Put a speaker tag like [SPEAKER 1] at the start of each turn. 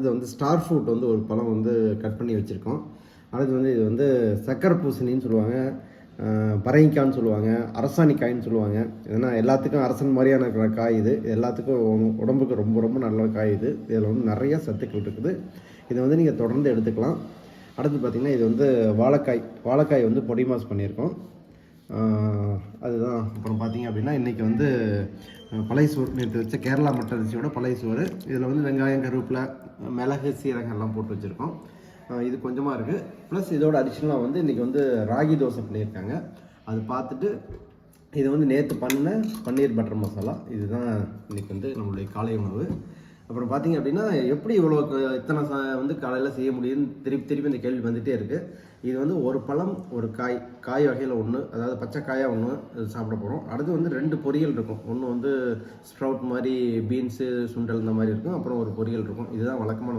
[SPEAKER 1] இது வந்து star fruit வந்து ஒரு பழம் வந்து கட் பண்ணி வச்சுருக்கோம். அடுத்து வந்து இது வந்து சக்கரை பூசணின்னு சொல்லுவாங்க, பரங்கிக்காய்ன்னு சொல்லுவாங்க, அரசாணிக்காய்ன்னு சொல்லுவாங்க. ஏன்னா எல்லாத்துக்கும் அரசன் மாதிரியான காய் இது. எல்லாத்துக்கும் உடம்புக்கு ரொம்ப ரொம்ப நல்ல காய் இது. இதில் வந்து நிறைய சத்துக்கள் இருக்குது. இதை வந்து நீங்கள் தொடர்ந்து எடுத்துக்கலாம். அடுத்து பார்த்திங்கன்னா இது வந்து வாழைக்காய் வந்து பொடி மாஸ் பண்ணியிருக்கோம். அதுதான். அப்புறம் பார்த்திங்க அப்படின்னா இன்றைக்கி வந்து பழைய சோறு, நேற்று வச்ச கேரளா மட்டை அரிசியோட பழைய சோறு. இதில் வந்து வெங்காயம், கருவேப்பிலை, மிளகு, சீரகம் எல்லாம் போட்டு வச்சுருக்கோம். இது கொஞ்சமாக இருக்குது. ப்ளஸ் இதோட அடிஷ்னலாக வந்து இன்றைக்கி வந்து ராகி தோசை பண்ணியிருக்காங்க. அது பார்த்துட்டு இது வந்து நேற்று பண்ண பன்னீர் பட்டர் மசாலா. இதுதான் இன்றைக்கி வந்து நம்மளுடைய காலை உணவு. அப்புறம் பார்த்திங்க அப்படின்னா எப்படி இவ்வளோ இத்தனை வந்து காலையில் செய்ய முடியும்னு திருப்பி இந்த கேள்வி வந்துகிட்டே இருக்குது. இது வந்து ஒரு பழம், ஒரு காய் வகையில் ஒன்று, அதாவது பச்சை காயாக ஒன்று சாப்பிட போகிறோம். அடுத்து வந்து 2 பொரியல் இருக்கும். ஒன்று வந்து ஸ்ப்ரவுட் மாதிரி, பீன்ஸு, சுண்டல் இந்த மாதிரி இருக்கும். அப்புறம் ஒரு பொரியல் இருக்கும். இதுதான் வழக்கமான